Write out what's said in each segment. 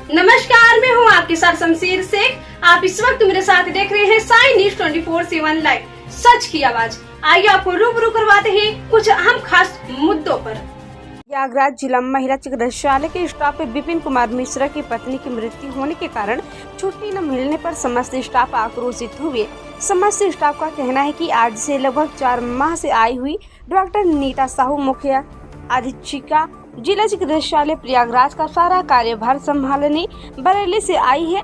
नमस्कार, मैं हूं आपके साथ शमशीर शेख। आप इस वक्त मेरे साथ देख रहे हैं साई न्यूज 24/7 लाइव, सच की आवाज। आइए आपको रूबरू करवाते हैं कुछ अहम खास मुद्दों पर। प्रयागराज जिला महिला चिकित्सालय के स्टाफ विपिन कुमार मिश्रा की पत्नी की मृत्यु होने के कारण छुट्टी न मिलने पर समस्त स्टाफ आक्रोशित हुए। समस्त स्टाफ का कहना है कि आज से लगभग 4 माह से आई हुई डॉक्टर नीता साहू मुख्य अधीक्षिका जिला चिकित्सालय प्रयागराज का सारा कार्यभार संभालने बरेली से आई है,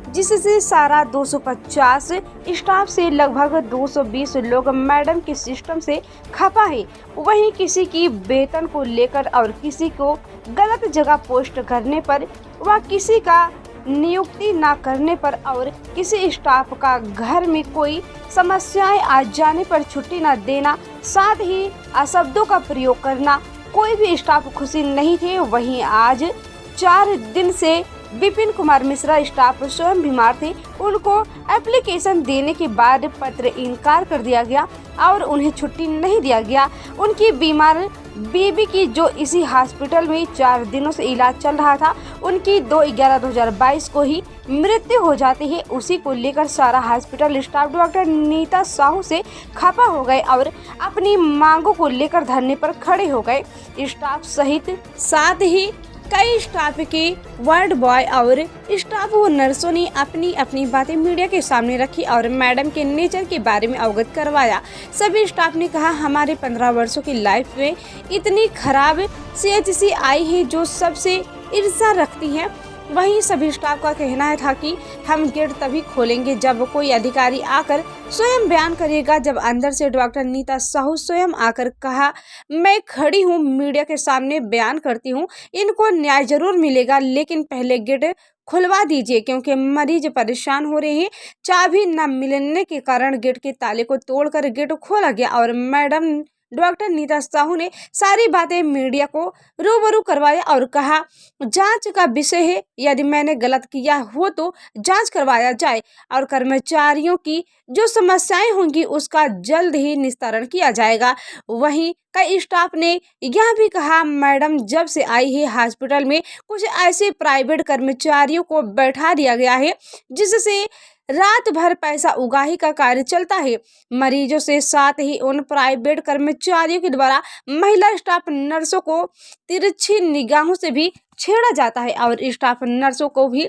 जिससे सारा 250 स्टाफ से लगभग 220 लोग मैडम के सिस्टम से खपा है। वहीं किसी की वेतन को लेकर और किसी को गलत जगह पोस्ट करने पर व किसी का नियुक्ति न करने पर और किसी स्टाफ का घर में कोई समस्याएं आ जाने पर छुट्टी न देना, साथ ही अशब्दों का प्रयोग करना, कोई भी स्टाफ खुशी नहीं थे। वहीं आज 4 दिन से विपिन कुमार मिश्रा स्टाफ स्वयं बीमार थे। उनको एप्लीकेशन देने के बाद पत्र इनकार कर दिया गया और उन्हें छुट्टी नहीं दिया गया। उनकी बीमार बेबी की जो इसी हॉस्पिटल में 4 दिनों से इलाज चल रहा था, उनकी 2/11/2022 को ही मृत्यु हो जाती है। उसी को लेकर सारा hospital staff doctor Neeta Sahu से खफा हो गए और अपनी मांगों को लेकर धरने पर खड़े हो गए। स्टाफ सहित साथ ही कई स्टाफ के वार्ड बॉय और स्टाफ व नर्सों ने अपनी अपनी बातें मीडिया के सामने रखी और मैडम के नेचर के बारे में अवगत करवाया। सभी स्टाफ ने कहा, हमारे 15 वर्षों की लाइफ में इतनी खराब CHC आई है जो सबसे ईर्ष्या रखती है। वहीं सभी स्टाफ का कहना था कि हम गेट तभी खोलेंगे जब कोई अधिकारी आकर स्वयं बयान करेगा। जब अंदर से डॉक्टर नीता साहू स्वयं आकर कहा, मैं खड़ी हूँ, मीडिया के सामने बयान करती हूँ, इनको न्याय जरूर मिलेगा, लेकिन पहले गेट खुलवा दीजिए क्योंकि मरीज परेशान हो रहे हैं। चाबी न मिलने के कारण गेट के ताले को तोड़कर गेट खोला गया और मैडम डॉक्टर नीता साहू ने सारी बातें मीडिया को रूबरू करवाया और कहा, जांच का विषय है, यदि मैंने गलत किया हो तो जांच करवाया जाए और कर्मचारियों की जो समस्याएं होंगी उसका जल्द ही निस्तारण किया जाएगा। वहीं कई स्टाफ ने यह भी कहा, मैडम जब से आई है हॉस्पिटल में कुछ ऐसे प्राइवेट कर्मचारियों को बैठा दिया गया है जिससे रात भर पैसा उगाही का कार्य चलता है मरीजों से। साथ ही उन प्राइवेट कर्मचारियों के द्वारा महिला स्टाफ नर्सों को तिरछी निगाहों से भी छेड़ा जाता है और स्टाफ नर्सों को भी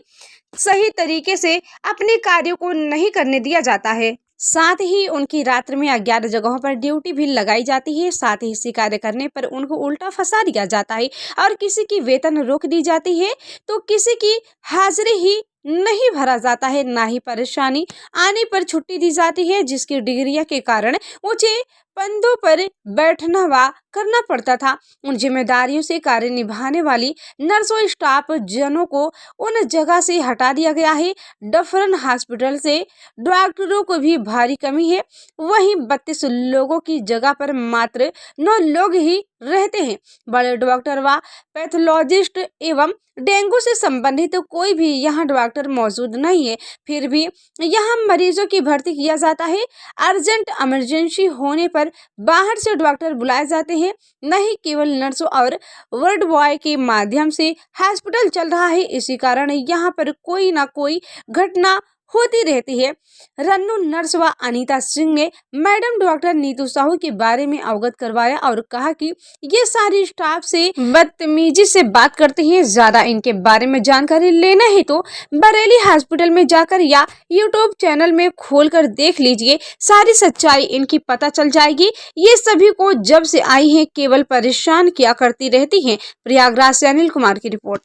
सही तरीके से अपने कार्यों को नहीं करने दिया जाता है। साथ ही उनकी रात्रि में अज्ञात जगहों पर ड्यूटी भी लगाई जाती है। साथ ही इसी कार्य करने पर उनको उल्टा फंसा दिया जाता है और किसी की वेतन रोक दी जाती है तो किसी की हाजिरी ही नहीं भरा जाता है, ना ही परेशानी आने पर छुट्टी दी जाती है, जिसकी डिग्रिया के कारण ऊंचे पंदों पर बैठना व करना पड़ता था। उन जिम्मेदारियों से कार्य निभाने वाली नर्सों स्टाफ जनों को उन जगह से हटा दिया गया है। डफरन हॉस्पिटल से डॉक्टरों को भी भारी कमी है। वहीं 32 लोगों की जगह पर मात्र 9 लोग ही रहते हैं। बड़े डॉक्टर व पैथोलॉजिस्ट एवं डेंगू से संबंधित कोई भी यहाँ डॉक्टर मौजूद नहीं है। फिर भी यहाँ मरीजों की भर्ती किया जाता है। अर्जेंट इमरजेंसी होने पर बाहर से डॉक्टर बुलाए जाते हैं। नहीं केवल नर्सों और वार्ड बॉय के माध्यम से हॉस्पिटल चल रहा है। इसी कारण यहाँ पर कोई ना कोई घटना होती रहती है। रन्नू नर्स व अनीता सिंह ने मैडम डॉक्टर नीतू साहू के बारे में अवगत करवाया और कहा कि ये सारी स्टाफ से बदतमीजी से बात करते हैं। ज्यादा इनके बारे में जानकारी लेना है तो बरेली हॉस्पिटल में जाकर या यूट्यूब चैनल में खोलकर देख लीजिए, सारी सच्चाई इनकी पता चल जाएगी। ये सभी को जब से आई है केवल परेशान किया करती रहती है। प्रयागराज से अनिल कुमार की रिपोर्ट।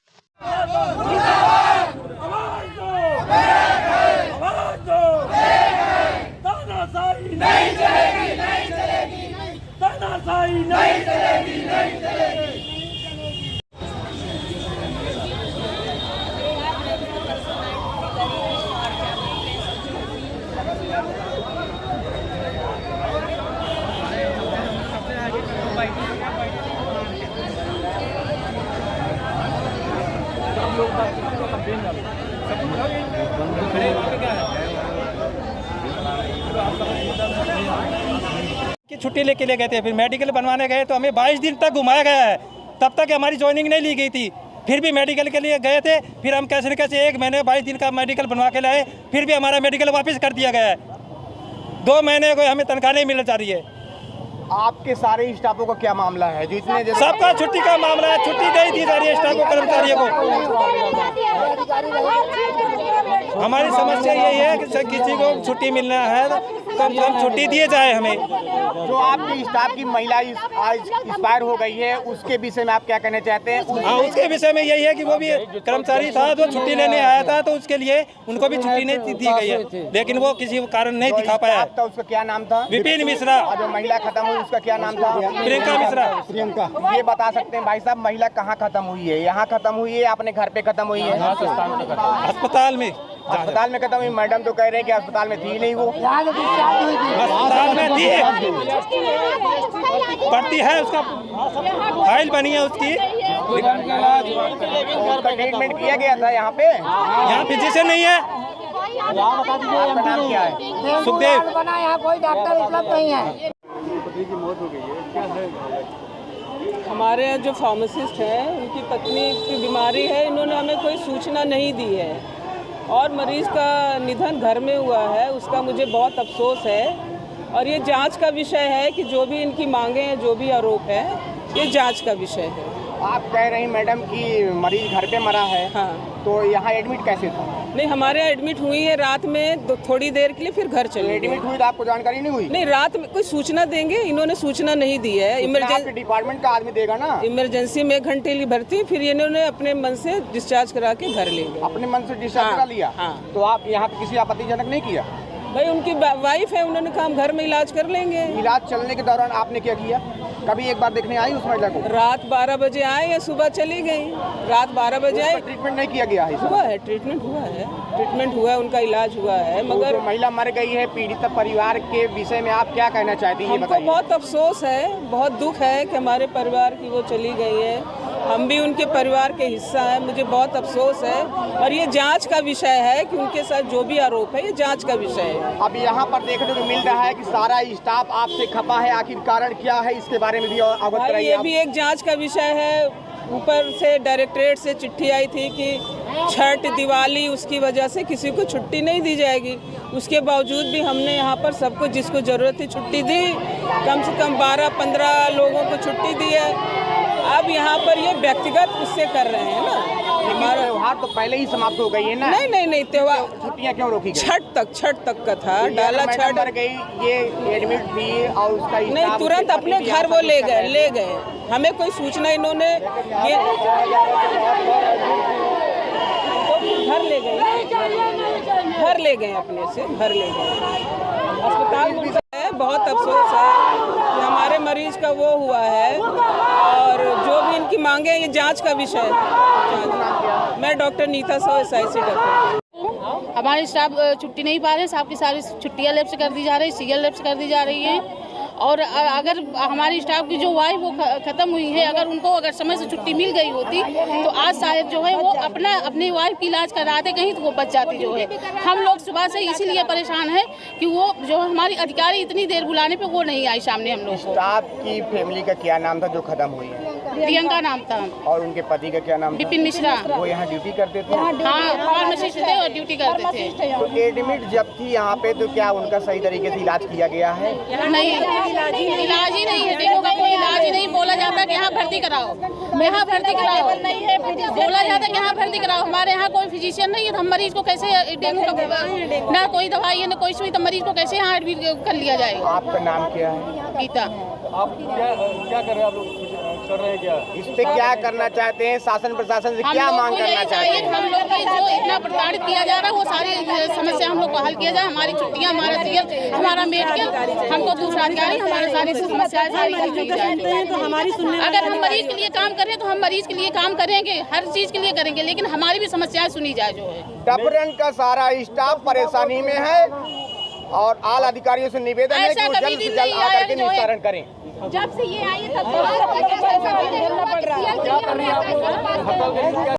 नहीं चलेगी, नहीं चलेगी, तानाशाही नहीं चलेगी, नहीं चलेगी। की छुट्टी लेके ले गए थे, फिर मेडिकल बनवाने गए तो हमें 22 दिन तक घुमाया गया है। तब तक हमारी ज्वाइनिंग नहीं ली गई थी। फिर भी मेडिकल के लिए गए थे, फिर हम कैसे न कैसे 1 महीने 22 दिन का मेडिकल बनवा के लाए, फिर भी हमारा मेडिकल वापस कर दिया गया है। 2 महीने को हमें तनख्वाह नहीं मिलना जा रही है। आपके सारे स्टाफों का क्या मामला है जो इतने जैसे सबका छुट्टी का मामला है, छुट्टी नहीं दी जा रही है स्टाफ को, कर्मचारियों को। हमारी समस्या यही है कि किसी को छुट्टी मिलना है तो कम से कम छुट्टी दिए जाए हमें। जो आपकी स्टाफ की महिला आज एक्सपायर हो गई है उसके विषय में आप क्या कहना चाहते हैं? हाँ, उसके विषय में यही है कि वो भी कर्मचारी था जो छुट्टी लेने आया था, तो उसके लिए उनको भी छुट्टी नहीं दी गई है, लेकिन वो किसी कारण नहीं दिखा पाया। था उसका क्या नाम था? विपिन मिश्रा। और जो महिला खत्म हुई उसका क्या नाम था? प्रियंका मिश्रा। प्रियंका। ये बता सकते हैं भाई साहब महिला कहाँ खत्म हुई है? यहाँ खत्म हुई है, अपने घर पे खत्म हुई है? अस्पताल में। अस्पताल में खत्म हुई। मैडम तो कह रहे हैं कि अस्पताल में थी नहीं, वो अस्पताल में थी, पड़ती है, उसका फाइल बनी है उसकी। उसका ट्रीटमेंट किया गया था यहाँ पे? यहाँ फिजिशियन नहीं है। आपका नाम क्या है? सुखदेव। यहाँ कोई डॉक्टर उपलब्ध नहीं है। हमारे यहाँ जो फार्मासिस्ट हैं उनकी पत्नी की बीमारी है, इन्होंने हमें कोई सूचना नहीं दी है और मरीज़ का निधन घर में हुआ है, उसका मुझे बहुत अफसोस है। और ये जांच का विषय है कि जो भी इनकी मांगे हैं, जो भी आरोप है, ये जांच का विषय है। आप कह रही मैडम कि मरीज घर पे मरा है, हाँ। तो यहाँ एडमिट कैसे था? नहीं, हमारे यहाँ एडमिट हुई है रात में, थोड़ी देर के लिए, फिर घर चले गए। एडमिट हुई तो आपको जानकारी नहीं हुई? नहीं, रात में कोई सूचना देंगे, इन्होंने सूचना नहीं दी है। इमरजेंसी डिपार्टमेंट का आदमी देगा ना। इमरजेंसी में 1 घंटे लिए भर्ती, फिर इन्होंने अपने मन से डिस्चार्ज करा के घर ले गए। अपने मन से डिस्चार्ज हाँ, करा लिया? हाँ। तो आप यहाँ पे किसी आपत्तिजनक नहीं किया? भाई उनकी वाइफ है, उन्होंने कहा हम घर में इलाज कर लेंगे। इलाज चलने के दौरान आपने क्या किया? कभी एक बार देखने आई उस महिला को? रात 12 बजे आए या सुबह चली गई? रात 12 बजे आए। ट्रीटमेंट नहीं किया गया है? हुआ है, ट्रीटमेंट हुआ है, उनका इलाज हुआ है। मगर जो महिला मर गई है, पीड़ित परिवार के विषय में आप क्या कहना चाहती हैं? ये हमको बताइए। बहुत अफसोस है, बहुत दुख है कि हमारे परिवार की वो चली गई है। हम भी उनके परिवार के हिस्सा हैं, मुझे बहुत अफसोस है। और ये जांच का विषय है कि उनके साथ जो भी आरोप है, ये जांच का विषय है। अब यहाँ पर देखने को मिल रहा है कि सारा स्टाफ आपसे खपा है, आखिर कारण क्या है इसके बारे में भी अवगत भाई कराइए ये आप। भी एक जांच का विषय है। ऊपर से डायरेक्टरेट से चिट्ठी आई थी कि छठ, दिवाली, उसकी वजह से किसी को छुट्टी नहीं दी जाएगी। उसके बावजूद भी हमने यहाँ पर सबको जिसको ज़रूरत थी छुट्टी दी, कम से कम 12-15 लोगों को छुट्टी दी है। अब यहाँ पर ये व्यक्तिगत उससे कर रहे हैं ना। हमारा त्योहार तो पहले ही समाप्त हो गई है ना? नहीं, त्योहार छुट्टियाँ क्यों रोकी गई? छठ तक का था, डाला मैडम छठ। मर गई, ये एडमिट थी और उसका नहीं, स्टाफ तुरंत उसके अपने पति भी घर वो यहाँ ले गए। हमें कोई सूचना इन्होंने ये घर ले गए अपने से, घर ले गए। अस्पताल में है, बहुत अफसोस है कि हमारे मरीज का वो हुआ है। और जो भी इनकी मांगे हैं, ये जांच का विषय है। मैं doctor Neeta Sao, SIC doctor. हमारे स्टाफ छुट्टी नहीं पा रहे, स्टाफ की सारी छुट्टियां लैब से कर दी जा रही, CL लैब से कर दी जा रही है। और अगर हमारी स्टाफ की जो वाइफ वो ख़त्म हुई है, अगर उनको अगर समय से छुट्टी मिल गई होती तो आज शायद जो है वो अपनी वाइफ की इलाज कराते कहीं तो वो बच जाती। जो है हम लोग सुबह से इसीलिए परेशान है कि वो जो हमारी अधिकारी इतनी देर बुलाने पे वो नहीं आई सामने हम लोग को। स्टाफ की फैमिली का क्या नाम था जो खत्म हुई है? प्रियंका नाम था। और उनके पति का क्या नाम था? विपिन मिश्रा। वो यहाँ ड्यूटी करते थे? हाँ, फार्मासिस्ट थे और ड्यूटी करते थे। तो एडमिट जब थी यहाँ पे तो क्या उनका सही तरीके से इलाज किया गया है? नहीं, इलाज ही नहीं है। डेंगू का कोई इलाज ही नहीं। बोला जाता कि यहाँ भर्ती कराओ, यहाँ भर्ती कराओ, बोला जाता कि यहाँ भर्ती कराओ। हमारे यहाँ कोई फिजिशियन नहीं है तो हम मरीज को कैसे डेंगू का ना कोई दवाई है ना कोई सुई, तो मरीज को कैसे यहाँ एडमिट कर लिया जाएगा? आपका नाम क्या है? गीता। आप क्या कर रहे हैं? आप लोग कर रहे हैं क्या इस पे क्या करना चाहते हैं? शासन प्रशासन से हम क्या लोग मांग को करना यही चाहते चाहिए हैं? कि हम लोग को जो इतना प्रताड़ित किया जा रहा है वो सारी समस्या हम लोग को हल किया जाए। हमारी छुट्टियाँ, हमारा CL, हमारा मेडिकल, हमको दूसरा अधिकारी हमारे सारी समस्याएं सारी हल की जाए। तो हमारी सुनने अगर हम मरीज के लिए काम करें तो हम मरीज के लिए काम करेंगे, हर चीज के लिए करेंगे, लेकिन हमारी भी समस्याएं सुनी जाए। जो है डबरन का सारा स्टाफ परेशानी में है और आला अधिकारियों से निवेदन है कि वो जल्द से जल्द आकर के निस्तारण करें। जब से ये आई है तब